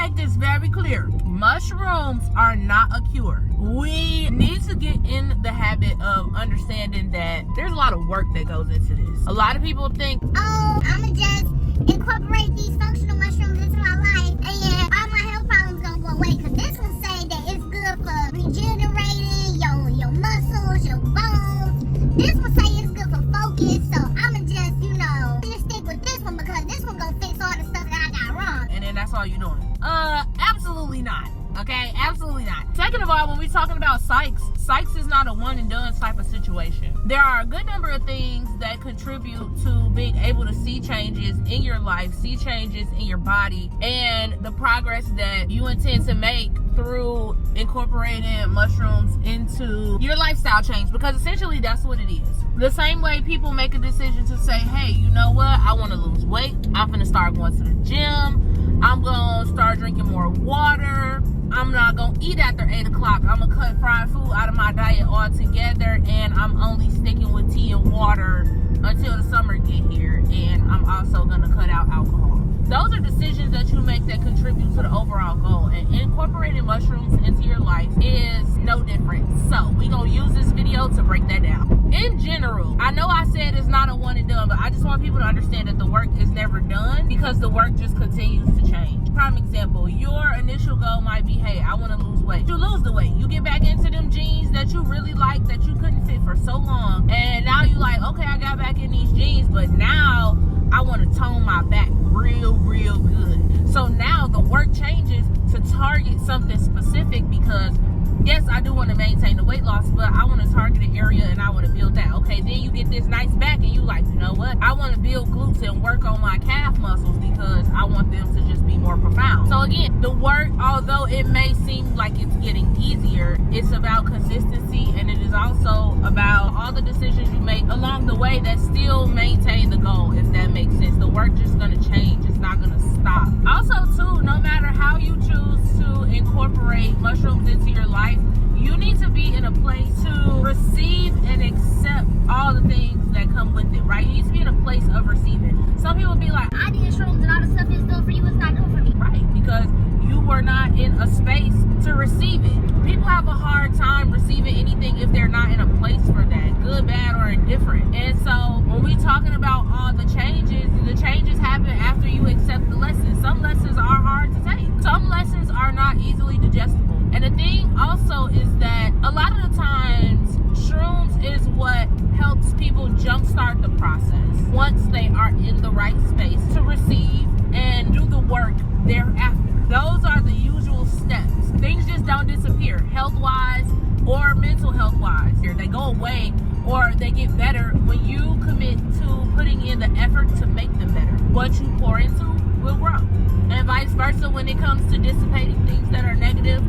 make this very clear. Mushrooms are not a cure. We need to get in the habit of understanding that there's a lot of work that goes into this. A lot of people think, oh, I'ma just incorporate these functional mushrooms into my life and all my health problems gonna go away. Cause this one say that it's good for regenerating your muscles, your bones. This one say it's good for focus. So I'ma just, just stick with this one because this one gonna fix all the stuff that I got wrong. and then that's all you're doing. Absolutely not. Okay, absolutely not. Second of all, when we're talking about psychs is not a one and done type of situation. There are a good number of things that contribute to being able to see changes in your life, see changes in your body, and the progress that you intend to make through incorporating mushrooms into your lifestyle change, because essentially that's what it is. The same way people make a decision to say, hey, you know what, I want to lose weight, I'm gonna start going to the gym, I'm gonna start drinking more water, I'm not gonna eat after 8 o'clock, I'm gonna cut fried food out of my diet altogether, and I'm only sticking with tea and water until the summer get here, and I'm also gonna cut out alcohol. Those are decisions that you make that contribute to the overall goal, and incorporating mushrooms into your life is no different. So we're gonna use this video to break that down. In general, I know I said it's not a one and done, but I just want people to understand that the work is never done because the work just continues to change. Prime example, your initial goal might be, hey, I want to lose weight. You lose the weight, you get back into them jeans that you really like that you couldn't fit for so long, and now you like, okay, I got back in these jeans, but now I want to tone my back real good. So now the work changes to target something specific, because yes, I do want to maintain the weight loss, but I want to target an area and I want to build that. Okay, then you get this nice back and you like, you know what, I want to build glutes and work on my calf muscles because I want them to just be more profound. So again, the work, although it may seem like it's getting easier, it's about consistency, and it is also about all the decisions you make along the way that still maintain the goal, if that makes sense. The work just going to change, it's not going to stop. Also too, no matter how you choose to incorporate mushrooms into your life, you need to be in a place to receive and accept all the things that come with it, right? You need to be in a place of receiving. Some people be like, I did shrooms and all the stuff is good for you, it's not good for me. Right, because you were not in a space to receive it. People have a hard time receiving anything if they're not in a place for that, good, bad, or indifferent. And so when we're talking about all the changes happen after you accept the lessons. Some lessons are hard to take. Some lessons are not easily digestible. And the thing also is that a lot of the times, shrooms is what helps people jumpstart the process once they are in the right space to receive and do the work thereafter. Those are the usual steps. Things just don't disappear, health-wise or mental health-wise. They go away or they get better when you commit to putting in the effort to make them better. What you pour into will grow. And vice versa when it comes to dissipating things that are negative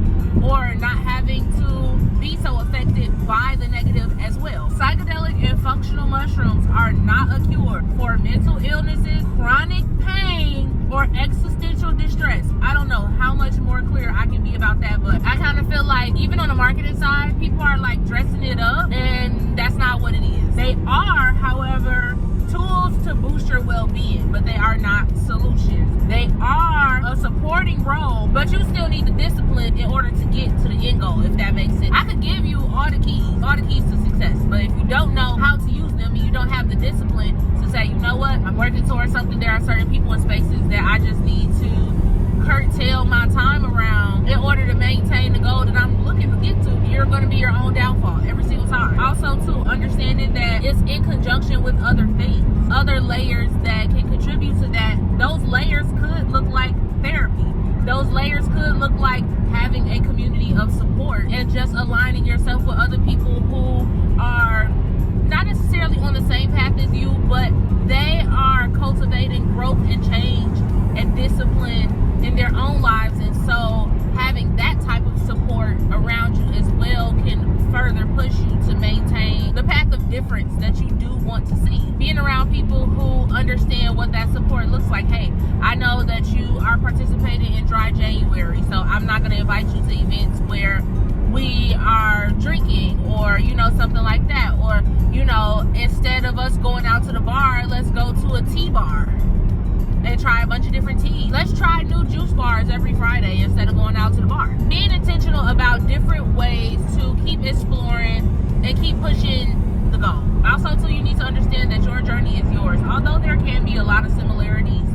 or not having to be so affected by the negative as well. Psychedelic and functional mushrooms are not a cure for mental illnesses, chronic pain, or existential distress. I don't know how much more clear I can be about that, but I kind of feel like even on the marketing side, people are like dressing it up, and that's not what it is. They are, however, tools to boost your well-being, but they are not solutions. They are a supporting role, but you still need the discipline in order to get to the end goal, if that makes sense. I could give you all the keys to success, but if you don't know how to use them and you don't have the discipline to say, you know what, I'm working towards something, there are certain people and spaces that I just need to curtail my time around in order to maintain the goal that I'm looking to get to, you're going to be your own downfall every single time. Also too, understanding that it's in conjunction with other things, other layers that can contribute to that. Those layers could look like therapy. Those layers could look like having a community of support and just aligning yourself with other people who are not necessarily on the same path as you, but they are cultivating growth and change and discipline in their own lives. And so having that type of support around you as well can further push you to maintain the path of difference that you do want to see. Being around people who understand what that support looks like. Hey, I know that you are participating in Dry January, so I'm not going to invite you to events where we are drinking or, something like that. Or, instead of us going out to the bar, let's go to a tea bar and try a bunch of different teas. Let's Let's try new juice bars every Friday instead of going out to the bar. Being intentional about different ways to keep exploring and keep pushing the goal. Also, too, you need to understand that your journey is yours. Although there can be a lot of similarities,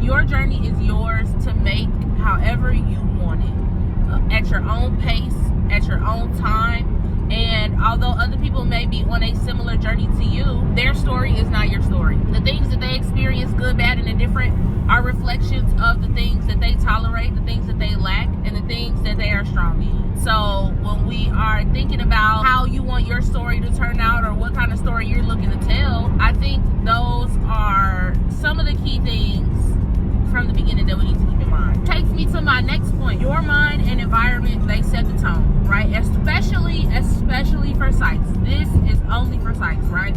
your journey is yours to make however you want it, at your own pace, at your own time. And although other people may be on a similar journey to you, their story is not your story. The things that they experience, good, bad, and indifferent, are reflections of the things that they tolerate, the things that they lack, and the things that they are strong in. So when we are thinking about how you want your story to turn out or what kind of story you're looking to tell, I think those are some of the key things from the beginning that we need to keep in mind. Takes me to my next point. Your mind and environment, they set the tone, right? Especially for sites. This is only for sites, right?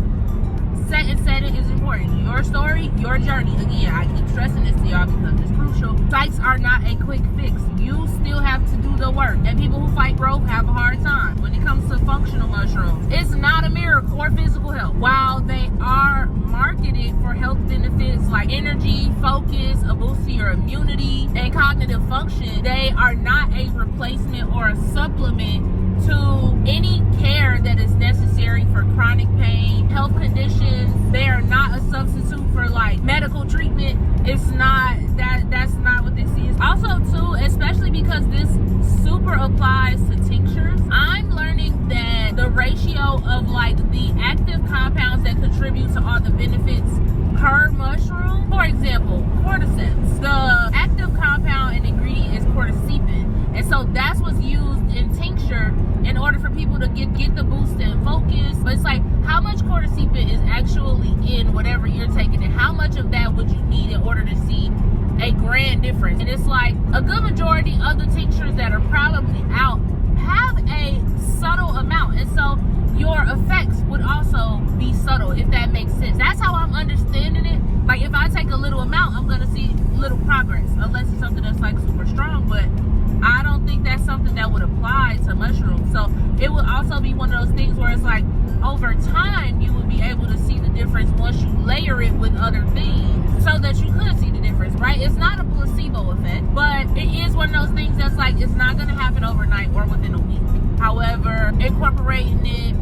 Set it is important. Your story, your journey. Again, I keep stressing this to y'all because it's crucial. Sites are not a quick fix. You still have to do the work. And people who fight growth have a hard time. When it comes to functional mushrooms, it's not a miracle or physical health. While they are marketed for health benefits like energy, focus, a boost to your immunity, and cognitive function, they are not a replacement or a supplement to any care that is necessary for chronic pain, health conditions. They are not a substitute for like medical treatment. It's not that's not what this is. Also too, especially because this super applies to tinctures, I'm learning that the ratio of like the active compounds that contribute to all the benefits per mushroom, for example, cordyceps, the active compound and ingredient is cordycepin, and so that's what's used in tincture in order for people to get the boost in focus. But it's like, how much cordycepin is actually in whatever you're taking, and how much of that would you need in order to see a grand difference? And it's like a good majority of the tinctures that are probably out have a subtle amount, and so your effects would also be subtle, if that makes sense. That's how I'm understanding it. Like, if I take a little amount, I'm gonna see little progress, unless it's something that's like super strong. But I don't think that's something that would apply to mushrooms. So it would also be one of those things where it's like, over time, you would be able to see the difference once you layer it with other things, so that you could see the difference, right? It's not a placebo effect, but it is one of those things that's like, it's not gonna happen overnight or within a week. However, incorporating it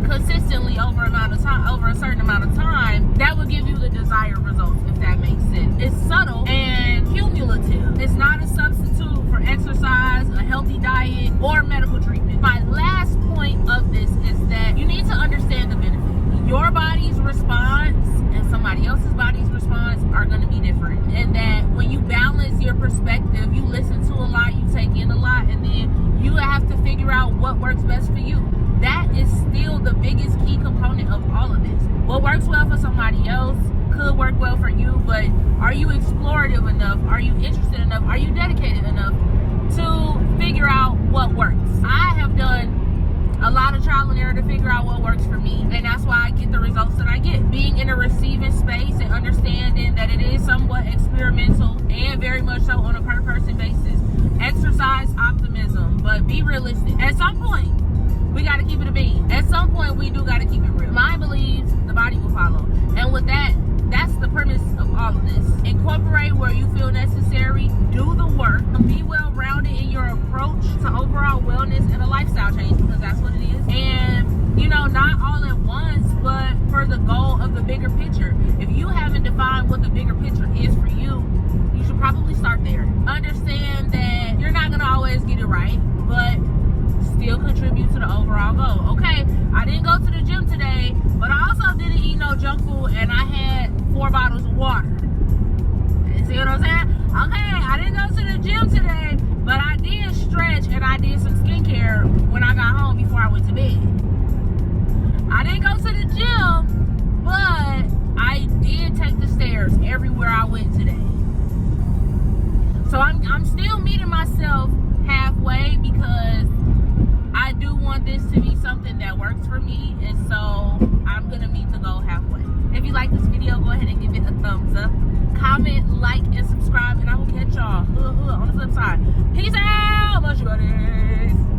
consistently over a certain amount of time, that would give you the desired results, if that makes sense. It's subtle and cumulative. It's not a substitute for exercise, a healthy diet, or medical treatment. My last point of this is that you need to understand the benefit. Your body's response and somebody else's body's response are going to be different, and that when you balance your perspective, you listen to a lot, you take in a lot, and then you have to figure out what works best for you. That is still the biggest key component of all of this. What works well for somebody else could work well for you, but are you explorative enough? Are you interested enough? Are you dedicated enough to figure out what works? I have done a lot of trial and error to figure out what works for me, and that's why I get the results that I get. Being in a receiving space and understanding that it is somewhat experimental and very much so on a per person basis. Exercise optimism, but be realistic. At some point, we got to keep it a bean. At some point, we do got to keep it real. Mind believes, the body will follow. And with that, that's the premise of all of this. Incorporate where you feel necessary. Do the work. Be well-rounded in your approach to overall wellness and a lifestyle change, because that's what it is. And, you know, not all at once, but for the goal of the bigger picture. If you haven't defined what the bigger picture is for you, you should probably start there. Understand that you're not going to always get it right, but still contribute to the overall goal. Okay, I didn't go to the gym today, but I also didn't eat no junk food, and I had 4 bottles of water. You see what I'm saying? Okay, I didn't go to the gym today, but I did stretch and I did some skincare when I got home before I went to bed. I didn't go to the gym, but I did take the stairs everywhere I went today. So I'm still meeting myself halfway, because I do want this to be something that works for me, and so I'm gonna meet the goal halfway. If you like this video, go ahead and give it a thumbs up, comment, like, and subscribe, and I will catch y'all on the flip side. Peace out, Mushie Buddies.